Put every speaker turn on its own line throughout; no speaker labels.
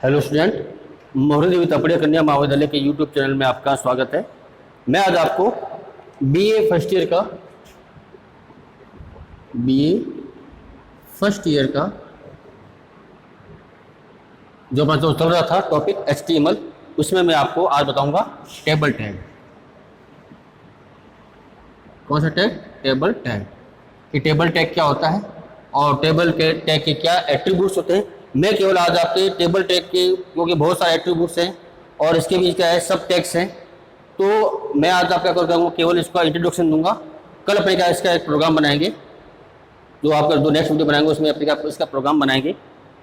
Hello student, मोहरी देवी तपड़िया कन्या महाविद्यालय के यूट्यूब चैनल में आपका स्वागत है। मैं आज आपको बीए फर्स्ट ईयर का जो अपना जो चल रहा था टॉपिक HTML, उसमें मैं आपको आज बताऊंगा टेबल टैग। कौन सा टैग? Table tag. कि टेबल टैग क्या होता है और टेबल के टैग के क्या एट्रीब्यूट्स होते हैं। मैं केवल आज आपके टेबल टैग के, क्योंकि बहुत सारे एट्रीब्यूट्स हैं और इसके भी क्या है, सब टैग्स हैं, तो मैं आज आपका करूँगा केवल इसका इंट्रोडक्शन दूंगा। कल अपने क्या इसका एक प्रोग्राम बनाएंगे, जो आपका जो नेक्स्ट वीडियो बनाएंगे उसमें अपने क्या इसका प्रोग्राम बनाएंगे।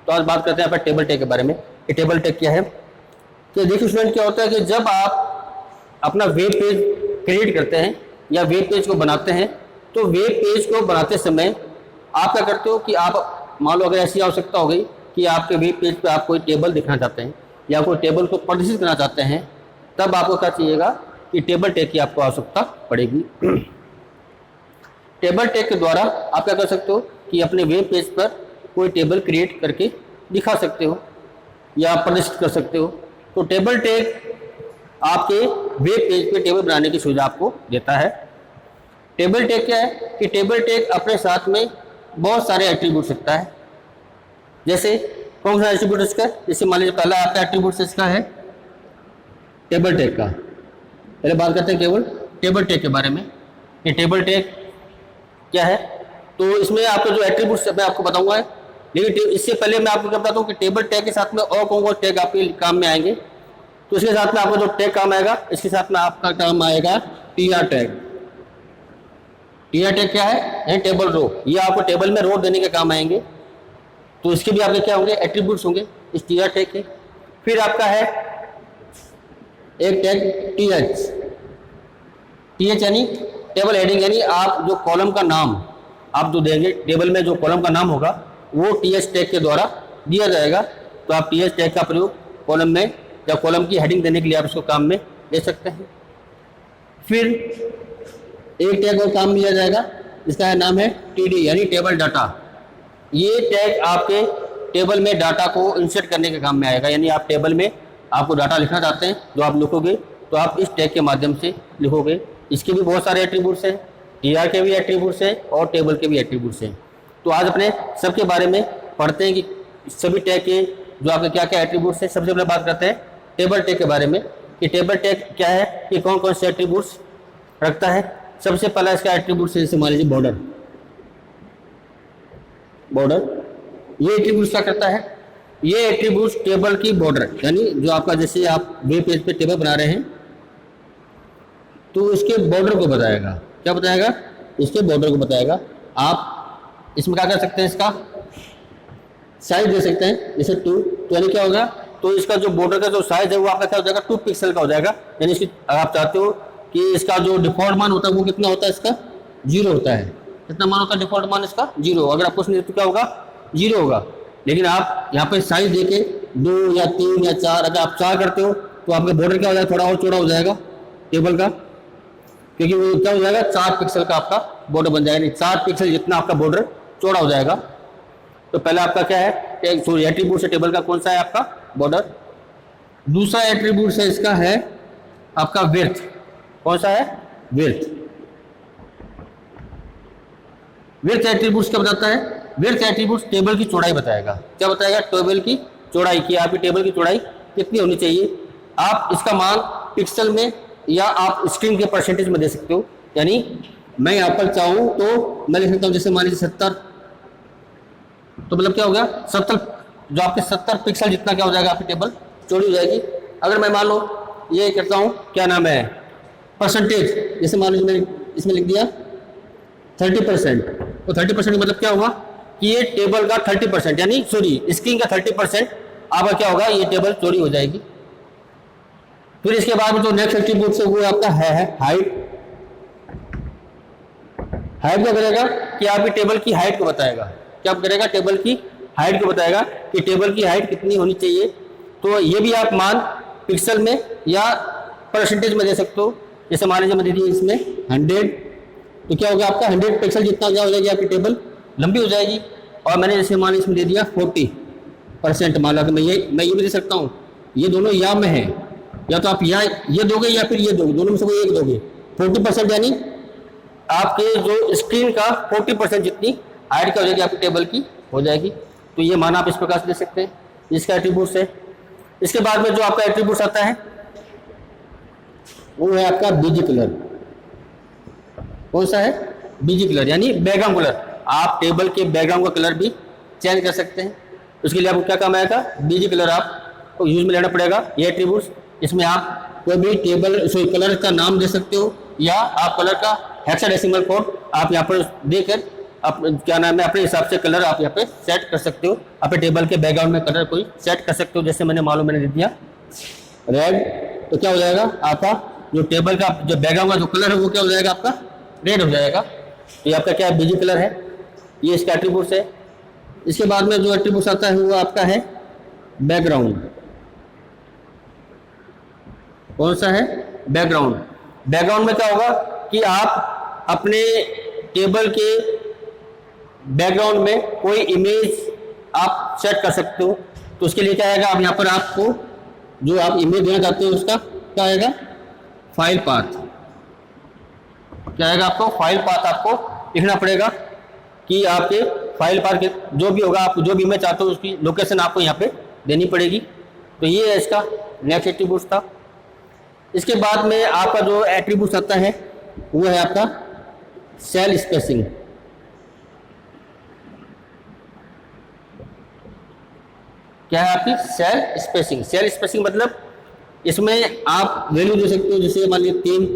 तो आज बात करते हैं अपने टेबल टैग के बारे में कि टेबल टैग क्या है। तो देखिए स्टूडेंट, क्या होता है कि जब आप अपना वेब पेज क्रिएट करते हैं या वेब पेज को बनाते हैं, तो वेब पेज को बनाते समय आप क्या करते हो कि आप मान लो अगर ऐसी आवश्यकता हो गई कि आपके वेब पेज पे आप कोई टेबल दिखाना चाहते हैं या कोई टेबल को प्रदर्शित करना चाहते हैं, तब आपको क्या चाहिएगा कि टेबल टैग की आपको आवश्यकता पड़ेगी। टेबल टैग के द्वारा आप क्या कर सकते हो कि अपने वेब पेज पर कोई टेबल क्रिएट करके दिखा सकते हो या प्रदर्शित कर सकते हो। तो टेबल टैग आपके वेब पेज पे टेबल बनाने की सुविधा आपको देता है। टेबल टैग क्या है कि टेबल टैग अपने साथ में बहुत सारे एट्रीब्यूट रखता है। जैसे कौन सा एट्रीब्यूट इसका? जैसे मान लीजिए पहला आपका एट्रीब्यूट इसका है टेबल टैग का। पहले बात करते हैं केवल टेबल टैग के बारे में। ये टेबल टैग क्या है, तो इसमें आपको जो एट्रीब्यूट्स मैं आपको बताऊंगा, लेकिन इससे पहले मैं आपको क्या बताता हूँ कि टेबल टैग के साथ में और कौन कौन टैग आपके काम में आएंगे। तो इसके साथ में आपको जो टैग काम आएगा, इसके साथ में आपका काम आएगा टीआर टैग। टीआर टैग क्या है? Table row. ये आपको टेबल में रो देने के काम आएंगे। तो इसके भी आपके क्या होंगे? एट्रीब्यूट्स होंगे इस टीआर टैग के। फिर आपका है एक टैग टीएच यानी टेबल हेडिंग, यानी आप जो कॉलम का नाम आप जो देंगे, टेबल में जो कॉलम का नाम होगा वो टीएच टैग के द्वारा दिया जाएगा। तो आप टीएच टैग का प्रयोग कॉलम में या कॉलम की हेडिंग देने के लिए आप इसको काम में ले सकते हैं। फिर एक टैग और काम लिया जाएगा, इसका नाम है टीडी यानी टेबल डाटा। ये टैग आपके टेबल में डाटा को इंसर्ट करने के काम में आएगा। यानी आप टेबल में आपको डाटा लिखना चाहते हैं, जो आप लिखोगे तो आप इस टैग के माध्यम से लिखोगे। इसके भी बहुत सारे एट्रीब्यूट्स हैं, टीआर के भी एट्रीब्यूट्स हैं और टेबल के भी एट्रीब्यूट्स हैं। तो आज अपने सबके बारे में पढ़ते हैं कि सभी टैग के जो आपके क्या क्या एट्रीब्यूट्स हैं। सबसे पहले बात करते हैं टेबल टैग के बारे में कि टेबल टैग क्या है, कि कौन कौन से एट्रीब्यूट्स रखता है। सबसे पहला इसका एट्रीब्यूट्स है, जैसे मान लीजिए बॉर्डर। ये एट्रीब्यूट्स क्या करता है? ये एट्रीब्यूट्स टेबल की बॉर्डर, यानी जो आपका जैसे आप वेब पेज पे टेबल बना रहे हैं तो इसके बॉर्डर को बताएगा। क्या बताएगा? इसके बॉर्डर को बताएगा। आप इसमें क्या कर सकते हैं, इसका साइज दे सकते हैं, जैसे 2, तो यानी क्या होगा, तो इसका जो बॉर्डर का जो साइज है वो आपका क्या हो जाएगा, 2 पिक्सल का हो जाएगा। यानी इसकी आप चाहते हो कि इसका जो डिफॉल्ट मान होता है वो कितना होता है, इसका 0 होता है। कितना मान होता है डिफॉल्ट मान इसका? 0। अगर आपको उसमें तो क्या होगा, 0 होगा। लेकिन आप यहाँ पे साइज देके 2 या 3 या 4, अगर आप 4 करते हो तो आपका बॉर्डर क्या हो जाएगा, थोड़ा और चौड़ा हो जाएगा टेबल का, क्योंकि वो क्या हो जाएगा, 4 पिक्सल का आपका बॉर्डर बन जाएगा। 4 पिक्सल जितना आपका बॉर्डर चौड़ा हो जाएगा। तो पहला आपका क्या है, एट्रीब्यूट है टेबल का, कौन सा है आपका? बॉर्डर। दूसरा एट्रीब्यूट है इसका है आपका विड्थ। कौन सा है? विड्थ। विड्थ एट्रीब्यूट्स क्या बताता है? विड्थ एट्रीब्यूट्स टेबल की चौड़ाई बताएगा। क्या बताएगा? टेबल की चौड़ाई की, आपकी टेबल की चौड़ाई कितनी होनी चाहिए। आप इसका मान पिक्सल में या आप स्क्रीन के परसेंटेज में दे सकते हो। यानी मैं यहाँ पर चाहूँ तो मैं लिख सकता हूँ, जैसे मान लीजिए 70, तो मतलब क्या हो गया, 70, जो आपके 70 पिक्सल जितना क्या हो जाएगा, आपकी टेबल चौड़ी हो जाएगी। अगर मैं मान लो ये करता हूँ, क्या नाम है, परसेंटेज, जैसे मान लीजिए मैंने इसमें लिख दिया 30%, तो 30% मतलब क्या होगा कि ये टेबल का 30%, यानी सॉरी स्क्रीन का 30% आपका क्या होगा, ये टेबल चौड़ी हो जाएगी। फिर इसके बाद जो नेक्स्ट एट्रीब्यूट है वो आपका है हाइट। हाइट क्या करेगा कि आपकी टेबल की हाइट को बताएगा। क्या करेगा? टेबल की हाइट को बताएगा कि टेबल की हाइट कितनी होनी चाहिए। तो ये भी आप मान पिक्सल में या परसेंटेज में दे सकते हो। जैसे मान लीजिए मैं दे दिए इसमें 100, तो क्या होगा आपका 100 पिक्सल जितना क्या हो जाएगी, आपकी टेबल लंबी हो जाएगी। और मैंने जैसे मान इसमें दे दिया 40, परसेंट, मान लो कि मैं ये भी दे सकता हूँ, ये दोनों या में है, या तो आप या ये दोगे या फिर ये दोगे, दोनों में से कोई एक दोगे। 40% यानी आपके जो स्क्रीन का 40% जितनी हाइट क्या हो जाएगी आपकी टेबल की हो जाएगी। तो ये मान आप इस प्रकार से दे सकते हैं, इसका एट्रीब्यूट्स है। इसके बाद में जो आपका एट्रीब्यूट्स आता है वो है आपका बीजी कलर। कौन सा है? बीजी कलर यानी बैकग्राउंड कलर। आप टेबल के बैकग्राउंड का कलर भी चेंज कर सकते हैं। उसके लिए आपको क्या काम आएगा? बीजी कलर आपको यूज में लेना पड़ेगा। ये एट्रीब्यूट्स, इसमें आप कोई भी कलर का नाम दे सकते हो, या आप कलर का हेक्साडेसिमल कोड आप यहाँ पर देकर आप क्या नाम है अपने हिसाब से कलर आप यहाँ पे सेट कर सकते हो। अपने टेबल के बैकग्राउंड में कलर कोई सेट कर सकते हो। जैसे मैंने दे दिया रेड, तो क्या हो जाएगा आपका जो टेबल का जो बैकग्राउंड का जो कलर है वो क्या हो जाएगा? आपका रेड हो जाएगा। तो ये आपका क्या है? बीजी कलर है। ये इसका एट्रीब्यूट्स है। इसके बाद में जो एट्रीब्यूट्स आता है वो आपका है बैकग्राउंड। कौन सा है? बैकग्राउंड। बैकग्राउंड में क्या होगा कि आप अपने टेबल के बैकग्राउंड में कोई इमेज आप सेट कर सकते हो। तो उसके लिए क्या आएगा? अब यहाँ पर आपको जो आप इमेज देना चाहते हो उसका क्या आएगा? File path. क्या आएगा? आपको फाइल पाथ आपको लिखना पड़ेगा कि आपके फाइल पाथ के जो भी होगा, आप जो भी इमेज चाहते हो उसकी लोकेशन आपको यहाँ पे देनी पड़ेगी। तो ये है इसका नेक्स्ट एट्रीब्यूट्स था। इसके बाद में आपका जो एट्रीब्यूट्स आता है वो है आपका सेल स्पेसिंग। क्या है आपकी? Cell spacing. सेल स्पेसिंग मतलब इसमें आप वैल्यू दे सकते हो, जैसे मान लीजिए 3।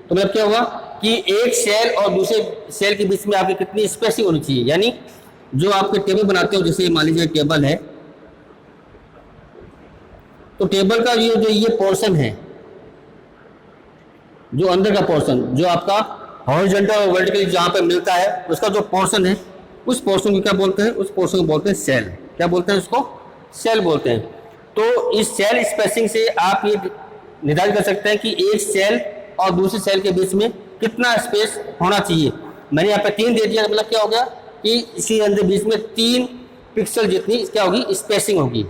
तो मतलब क्या होगा कि एक सेल और दूसरे सेल के बीच में आपकी कितनी स्पेसिंग होनी चाहिए। यानी जो आपके टेबल बनाते हो, जैसे मान लीजिए टेबल है, तो टेबल का ये पोर्शन है, जो अंदर का पोर्शन जो आपका हॉरिजॉन्टल और वर्टिकली जहाँ पे मिलता है उसका जो पोर्शन है, उस पोर्शन को क्या बोलते हैं? उस पोर्शन को बोलते हैं सेल। क्या बोलते हैं उसको? सेल बोलते हैं। तो इस सेल स्पेसिंग से आप ये निर्धारित कर सकते हैं कि एक सेल और दूसरे सेल के बीच में कितना स्पेस होना चाहिए। मैंने यहाँ पे 3 दे दिया, मतलब क्या हो गया कि इसी अंदर बीच में 3 पिक्सल जितनी क्या होगी? स्पेसिंग होगी।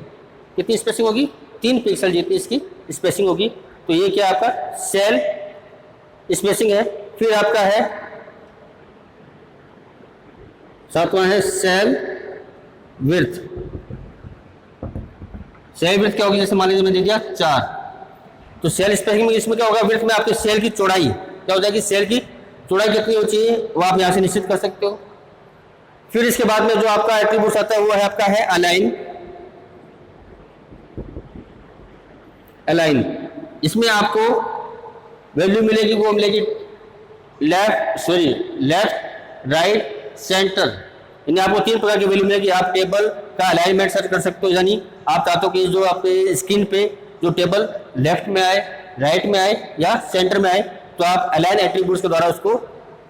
कितनी स्पेसिंग होगी? 3 पिक्सल जितनी इसकी स्पेसिंग होगी। तो ये क्या आपका सेल स्पेसिंग है। फिर आपका है 7वां है सेल विड्थ। सेल विड्थ क्या होगी? जैसे मान लीजिए मैंने दे दिया 4, तो सेल स्पेसिंग में इसमें क्या होगा? विड्थ में आपके सेल की चौड़ाई क्या हो जाएगी? सेल की चौड़ाई कितनी होनी चाहिए वो आप यहाँ से निश्चित कर सकते हो। फिर इसके बाद में जो आपका एट्रीब्यूट आता है वो है आपका है अलाइन। अलाइन, इसमें आपको वैल्यू मिलेगी, वो मिलेगी लेफ्ट राइट सेंटर। इन्हें आपको 3 प्रकार की वैल्यू मिलेगी। आप टेबल का अलाइनमेंट सेट कर सकते हो, यानी आप चाहते हो कि जो आपके स्क्रीन पे जो टेबल लेफ्ट में आए, राइट में आए या सेंटर में आए, तो आप अलाइन एट्रीब्यूट्स के द्वारा उसको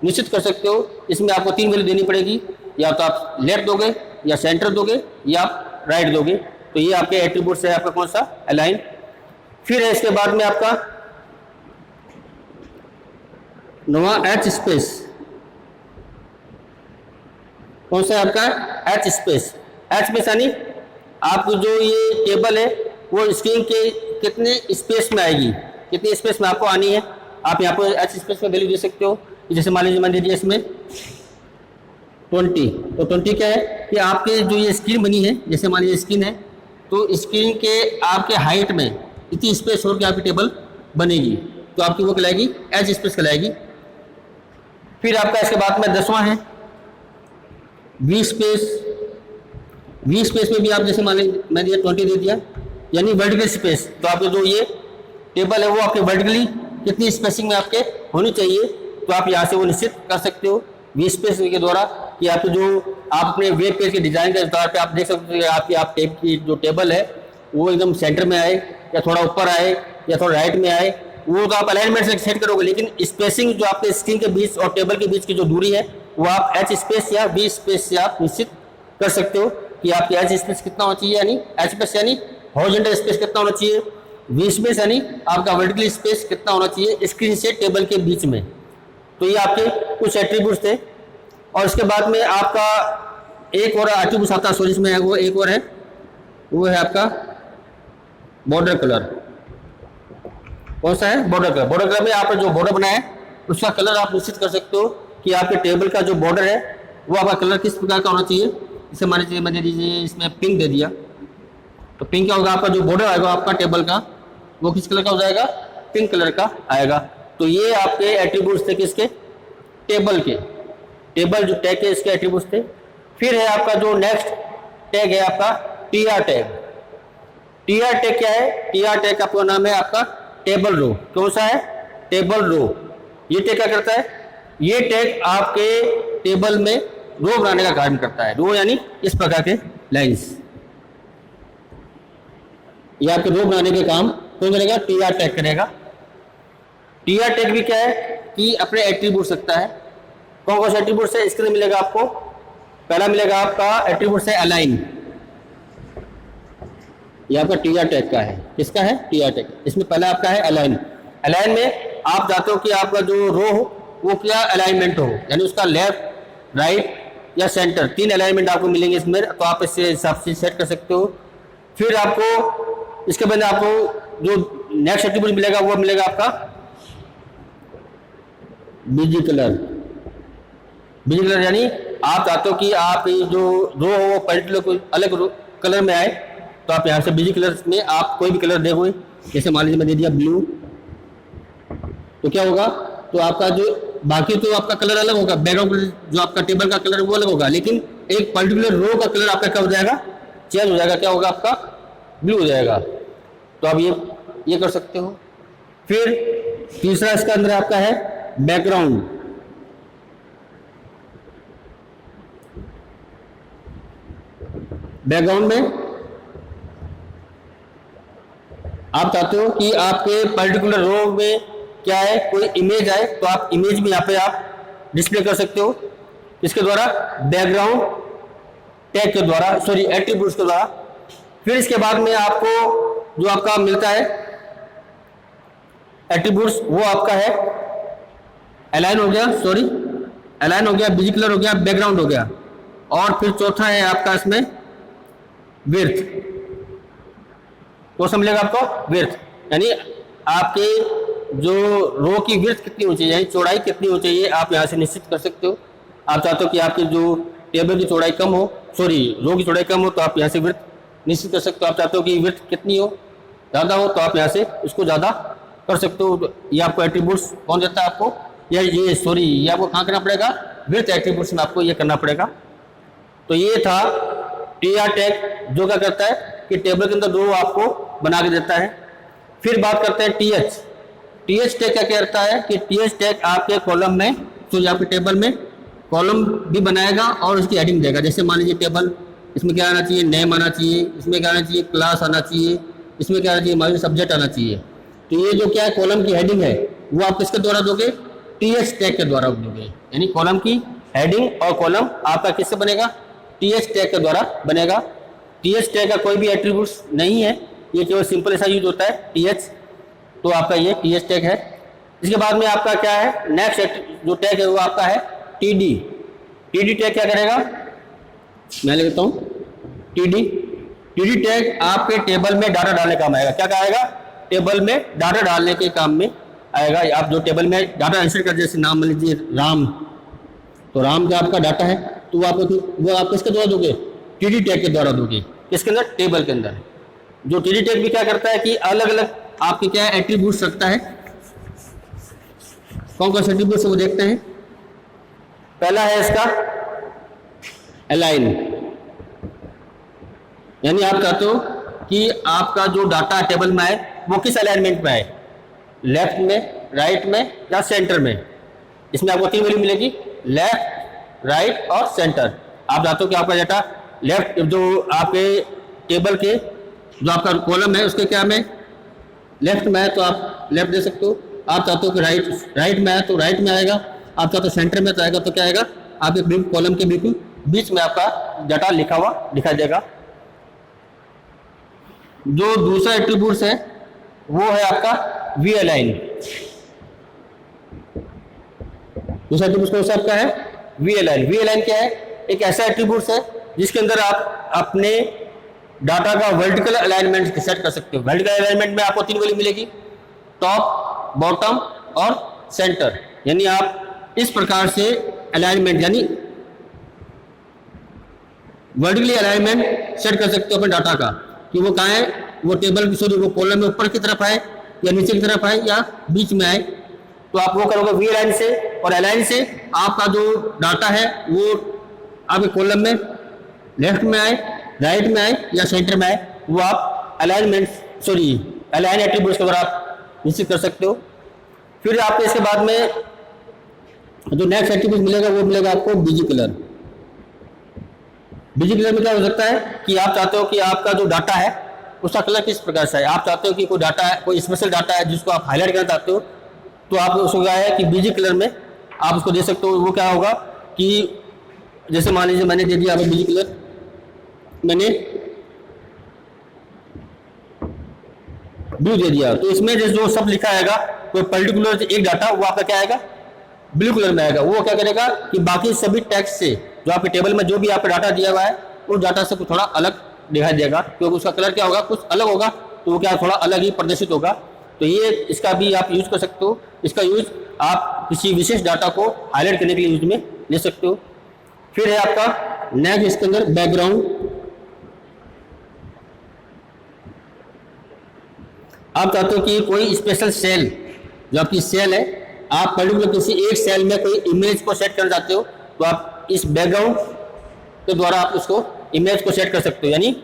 निश्चित कर सकते हो। इसमें आपको 3 वैल्यू देनी पड़ेगी, या तो आप लेफ्ट दोगे या सेंटर दोगे या आप राइट दोगे। तो ये आपके एट्रीब्यूट्स है आपका कौन सा? अलाइन। फिर है इसके बाद में आपका 9वां एच स्पेस। कौन सा है आपका? H space. एच स्पेस यानी आपको जो ये टेबल है वो स्क्रीन के कितने स्पेस में आएगी, कितनी स्पेस में आपको आनी है। आप यहाँ पर एच स्पेस में वैल्यू दे सकते हो। जैसे मान लीजिए मैंने दिया इसमें 20, तो 20 क्या है कि आपके जो ये स्क्रीन बनी है, जैसे मान लीजिए स्क्रीन है, तो स्क्रीन के आपके हाइट में इतनी स्पेस होकर आपकी टेबल बनेगी, तो आपकी वो कहलाएगी एच स्पेस कहलाएगी। फिर आपका इसके बाद में 10वां है वी स्पेस। वी स्पेस में भी आप जैसे मान लीजिए मैंने ये 20 दे दिया, यानी वर्टिकल स्पेस। तो आपके जो ये टेबल है वो आपके वर्टिकली कितनी स्पेसिंग में आपके होनी चाहिए, तो आप यहाँ से वो निश्चित कर सकते हो वी स्पेस के द्वारा कि आपके जो आप अपने वेब पेज के डिजाइन के आधार पे आप देख सकते हो कि आपकी आप टेप की जो टेबल है वो एकदम सेंटर में आए या थोड़ा ऊपर आए या थोड़ा राइट में आए, वो तो आप अलाइनमेंट से सेट करोगे। लेकिन स्पेसिंग जो आपके स्क्रीन के बीच और टेबल के बीच की जो दूरी है वो आप एच स्पेस या वी स्पेस से आप निश्चित कर सकते हो कि आपकी एच स्पेस कितना होना चाहिए, यानी एच स्पेस यानी हॉरिजॉन्टल स्पेस कितना होना चाहिए, वी स्पेस यानी आपका वर्टिकल स्पेस कितना होना चाहिए स्क्रीन से टेबल के बीच में। तो ये आपके कुछ एट्रीब्यूट्स थे। और इसके बाद में आपका एक और एट्रीब्यूट आता है, सॉरी इसमें वो एक और है वो है आपका बॉर्डर कलर। कौन सा है? Border colour. बॉर्डर कलर में आपने जो बॉर्डर बनाया है उसका कलर आप निश्चित कर सकते हो कि आपके टेबल का जो बॉर्डर है वो आपका कलर किस प्रकार का होना चाहिए। इसे मान लीजिए, मैंने दीजिए इसमें पिंक दे दिया, तो पिंक क्या होगा? आपका जो बॉर्डर आएगा आपका टेबल का वो किस कलर का हो जाएगा? पिंक कलर का आएगा। तो ये आपके एट्रीब्यूट्स थे किसके? टेबल के। टेबल जो टैग है इसके एट्रीब्यूट्स थे। फिर है आपका जो नेक्स्ट टैग है आपका टीआर टैग। टीआर टैग क्या है? टीआर टैग का पूरा नाम है आपका टेबल रो। कौन सा है? Table row. ये टैग क्या करता है? ये टैग आपके टेबल में रो बनाने का काम करता है। रो यानी इस प्रकार के लाइंस, ये आपके रो बनाने के काम कौन करेगा? टीआर टैग करेगा। टीआर टैग भी क्या है कि अपने एट्रीब्यूट सकता है। कौन कौन से एट्रीब्यूट है इसके लिए मिलेगा आपको? पहला मिलेगा आपका एट्रीब्यूट है अलाइन। ये आपका टीआर टैग का है। किसका है? TR tag. इसमें पहला आपका है अलाइन। अलाइन में आप चाहते हो कि आपका जो रो हो वो क्या अलाइनमेंट हो, यानी उसका लेफ्ट, राइट या सेंटर, 3 अलाइनमेंट आपको मिलेंगे इसमें, तो आप इससे हिसाब से सेट कर सकते हो। फिर आपको इसके बाद आपको जो नेक्स्ट एट्रीब्यूट मिलेगा वो मिलेगा आपका बीजी कलर। बीजी कलर यानी आप चाहते हो कि आप जो रो हो वो पर्टिकुलर कोई अलग कलर में आए, तो आप यहाँ से बीजी कलर में आप कोई भी कलर देखोगे। जैसे मान लीजिए मैं दे दिया ब्लू, तो क्या होगा? तो आपका जो बाकी तो आपका कलर अलग होगा, बैकग्राउंड जो आपका टेबल का कलर वो अलग होगा, लेकिन एक पर्टिकुलर रो का कलर आपका क्या हो जाएगा? चेंज हो जाएगा। क्या होगा? आपका ब्लू हो जाएगा। तो आप ये कर सकते हो। फिर तीसरा इसका अंदर आपका है बैकग्राउंड। बैकग्राउंड में आप चाहते हो कि आपके पर्टिकुलर रो में क्या है, कोई इमेज आए, तो आप इमेज भी यहाँ पे आप डिस्प्ले कर सकते हो। इसके द्वारा बैकग्राउंड टैग के द्वारा, सॉरी एट्रीब्यूट्स के द्वारा। फिर इसके बाद में आपको जो आपका मिलता है एट्रीब्यूट्स वो आपका है अलाइन हो गया, सॉरी अलाइन हो गया, बिजी कलर हो गया, बैकग्राउंड हो गया, और फिर चौथा है आपका इसमें विड्थ। तो समझेगा आपको विड्थ, यानी आपके जो रो की विड्थ कितनी होनी चाहिए, यानी चौड़ाई कितनी होनी चाहिए, आप यहाँ से निश्चित कर सकते हो। आप चाहते हो कि आपकी जो टेबल की चौड़ाई कम हो, सॉरी रो की चौड़ाई कम हो, तो आप यहाँ से विड्थ निश्चित कर सकते हो। आप चाहते हो कि विड्थ कितनी हो, ज़्यादा हो, तो आप यहाँ से इसको ज़्यादा कर सकते हो। तो ये आपको एट्रीब्यूट्स कौन देता है आपको? ये सॉरी ये आपको कहाँ करना पड़ेगा? विड्थ एट्रीब्यूट्स में आपको ये करना पड़ेगा। तो ये था टीआर टैग, जो क्या करता है कि टेबल के अंदर रो आपको बना के देता है। फिर बात करते हैं टीएच। टीएच टैग क्या करता है कि टीएच टैग आपके कॉलम में, तो आपके टेबल में कॉलम भी बनाएगा और उसकी हेडिंग देगा। जैसे मान लीजिए टेबल, इसमें क्या आना चाहिए? नेम आना चाहिए, इसमें क्या आना चाहिए? क्लास आना चाहिए, इसमें क्या आना चाहिए? मान लीजिए सब्जेक्ट आना चाहिए। तो ये जो क्या है कॉलम की हेडिंग है वो आप किसके द्वारा दोगे? टीएच टैग के द्वारा दोगे। यानी कॉलम की हेडिंग और कॉलम आपका किससे बनेगा? टीएच टैग के द्वारा बनेगा। टीएच टैग का कोई भी एट्रीब्यूट्स नहीं है, ये केवल सिंपल ऐसा यूज होता है टीएच। तो आपका ये टीएच टैग है। इसके बाद में आपका क्या है? नेक्स्ट जो टैग है वो आपका है टीडी। टीडी टैग क्या करेगा? मैं लिखता हूँ टीडी। टीडी टैग आपके टेबल में डाटा डालने का काम आएगा। क्या आएगा? टेबल में डाटा डालने के काम में आएगा। आप जो टेबल में डाटा इंसर्ट कर, जैसे नाम मान लीजिए राम, तो राम का आपका डाटा है, तो वो आप किसके द्वारा दोगे? टीडी टैग के द्वारा दोगे। किसके अंदर? टेबल के अंदर। जो टीडी टैग भी क्या करता है कि अलग अलग आपके क्या एट्रीब्यूट्स रखता है। कौन कौन से एट्रीब्यूट्स वो देखते हैं। पहला है इसका अलाइन, यानी आप चाहते हो कि आपका जो डाटा टेबल में आए वो किस अलाइनमेंट में आए, लेफ्ट में, राइट में या सेंटर में। इसमें आपको 3 वैल्यू मिलेगी, लेफ्ट, राइट और सेंटर। आप चाहते हो कि आपका डाटा लेफ्ट, जो आपके टेबल के जो आपका कॉलम है उसके क्या में लेफ्ट में है तो आप लेफ्ट दे सकते हो। आप चाहते हो कि राइट में है तो राइट में आएगा। आप चाहते हो सेंटर में तो आएगा, तो क्या आएगा? आपके बिल्कुल कॉलम के बिल्कुल बीच में आपका डाटा लिखा हुआ दिखाई देगा। जो दूसरा एट्रीब्यूट्स है वो है आपका वी अलाइन। दूसरा एट्रीब्यूट कौन सा आपका है? We align. वी अलाइन क्या है? एक ऐसा एट्रीब्यूट्स है जिसके अंदर आप अपने डाटा का वर्टिकल अलाइनमेंट सेट कर सकते हो। वर्टिकल अलाइनमेंट में आपको 3 वैल्यू मिलेगी, टॉप, बॉटम और सेंटर। यानी आप इस प्रकार से अलाइनमेंट यानी वर्टिकली अलाइनमेंट सेट कर सकते हो अपने डाटा का कि वो कहाँ है, वो टेबल सॉरी वो कॉलम में ऊपर की तरफ आए या नीचे की तरफ आए या बीच में आए। तो आप वो करोगे वी लाइन से, और अलाइन से आपका जो डाटा है वो आपके कॉलम में लेफ्ट में आए, राइट में आए या सेंटर में आए, वो आप अलाइन एट्रीब्यूट्स के द्वारा आप निश्चित कर सकते हो। फिर आपको इसके बाद में जो नेक्स्ट एट्रीब्यूट मिलेगा वो मिलेगा आपको बीजी कलर। बीजी कलर में क्या हो सकता है कि आप चाहते हो कि आपका जो डाटा है उसका कलर किस प्रकार से है। आप चाहते हो कि कोई डाटा है, कोई स्पेशल डाटा है जिसको आप हाईलाइट करना चाहते हो, तो आप उसको क्या है कि बीजी कलर में आप उसको दे सकते हो। वो क्या होगा कि जैसे मान लीजिए मैंने दे दिया बीजी कलर, मैंने ब्लू दे दिया, तो इसमें जो सब लिखा आएगा कोई पर्टिकुलर एक डाटा वो आपका क्या आएगा, ब्लू कलर में आएगा। वो क्या करेगा कि बाकी सभी टेक्स्ट से जो आपके टेबल में जो भी आपका डाटा दिया हुआ है उस डाटा से कुछ थोड़ा अलग दिखाई देगा, क्योंकि उसका कलर क्या होगा, कुछ अलग होगा, तो वो क्या थोड़ा अलग ही प्रदर्शित होगा। तो ये इसका भी आप यूज कर सकते हो। इसका यूज आप किसी विशेष डाटा को हाईलाइट करने के लिए यूज में ले सकते हो। फिर है आपका नेक्स्ट इसके अंदर बैकग्राउंड। आप चाहते हो कि कोई स्पेशल सेल जो आपकी सेल है, आप पर्टिकुलर किसी एक सेल में कोई इमेज को सेट करना चाहते हो, तो आप इस बैकग्राउंड के द्वारा आप उसको इमेज को सेट कर सकते हो। यानी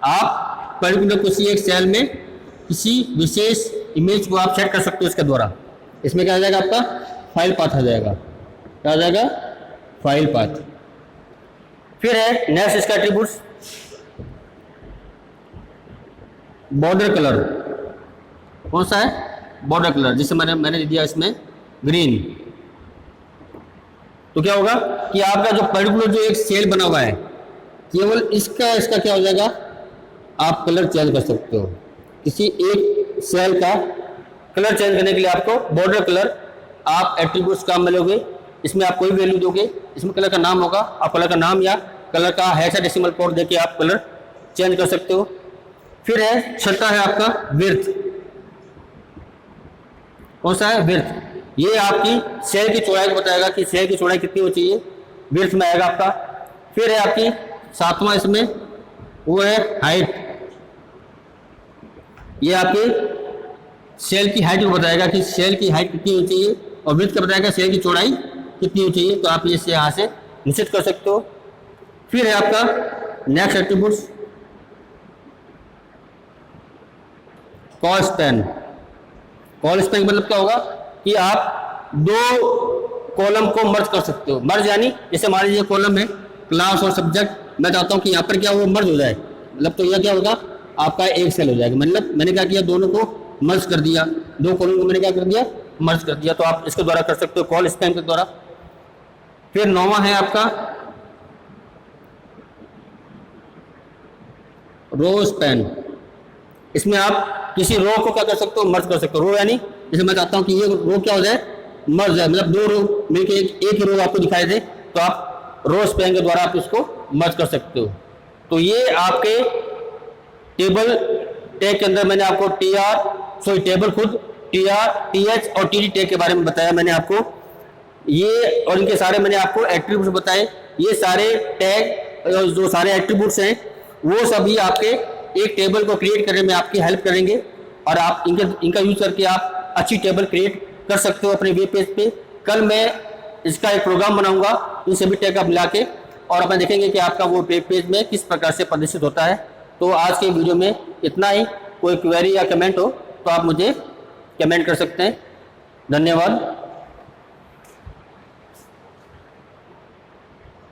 आप पर्टिकुलर किसी एक सेल में किसी विशेष इमेज को आप सेट कर सकते हो इसके द्वारा। इसमें क्या आ जाएगा, आपका फाइल पाथ आ जाएगा। क्या आ जाएगा, फाइल पाथ। फिर है नेक्स्ट इसका एट्रीब्यूट्स बॉर्डर कलर। कौन सा है, बॉर्डर कलर। जिसे मैंने दे दिया इसमें ग्रीन। तो क्या होगा कि आपका जो पर्टिकुलर जो एक सेल बना हुआ है, केवल इसका क्या हो जाएगा, आप कलर चेंज कर सकते हो। किसी एक सेल का कलर चेंज करने के लिए आपको बॉर्डर कलर आप एट्रीब्यूट्स का मिलोगे। इसमें आप कोई वैल्यू दोगे, इसमें कलर का नाम होगा, आप कलर का नाम या कलर का हेक्साडेसिमल कोड देके आप कलर चेंज कर सकते हो। फिर है छठा है आपका विड्थ। कौन सा है, विड्थ। ये आपकी सेल की चौड़ाई को बताएगा कि सेल की चौड़ाई कितनी होनी चाहिए, विड्थ में आएगा आपका। फिर है आपकी सातवां इसमें वो है हाइट। ये आपके सेल की हाइट को बताएगा कि सेल की हाइट कितनी होनी चाहिए, और विड्थ का बताएगा सेल की चौड़ाई कितनी होनी चाहिए। तो आप इसे यहाँ से निश्चित कर सकते हो। फिर है आपका next attributes call span. Call span मतलब क्या होगा कि आप दो कॉलम को मर्ज कर सकते हो। मर्ज यानी जैसे मान लीजिए कॉलम है क्लास और सब्जेक्ट, मैं चाहता हूँ कि यहाँ पर क्या वो मर्ज हो जाए, मतलब तो यह क्या होगा, आपका एक सेल हो जाएगा। मतलब मैंने क्या किया, दोनों को मर्ज कर दिया, दो कॉलम को मैंने क्या कर दिया, मर्ज कर दिया। तो आप इसके द्वारा कर सकते हो, कॉल स्पैन के द्वारा। फिर नौवां है आपका रो स्पैन। इसमें आप किसी रो को क्या कर सकते हो, मर्ज कर सकते हो। रो यानी जैसे मैं चाहता हूं कि ये रो क्या हो जाए, मर्ज है, मतलब दो रो मिलके एक ही रो आपको दिखाई दे, तो आप रो स्पैन के द्वारा आप उसको मर्ज कर सकते हो। तो ये आपके टेबल टैग के अंदर मैंने आपको टेबल खुद TR, TH और TD टैग के बारे में बताया मैंने आपको। ये और इनके सारे मैंने आपको एट्रीब्यूट्स बताए। ये सारे टैग जो सारे एट्रीब्यूट्स हैं वो सभी आपके एक टेबल को क्रिएट करने में आपकी हेल्प करेंगे, और आप इनका यूज करके आप अच्छी टेबल क्रिएट कर सकते हो अपने वेब पेज पे। कल मैं इसका एक प्रोग्राम बनाऊंगा इन सभी टैग का मिला के, और अपन देखेंगे कि आपका वो वेब पेज में किस प्रकार से प्रदर्शित होता है। तो आज के वीडियो में इतना ही। कोई क्वेरी या कमेंट हो तो आप मुझे कमेंट कर सकते हैं। धन्यवाद।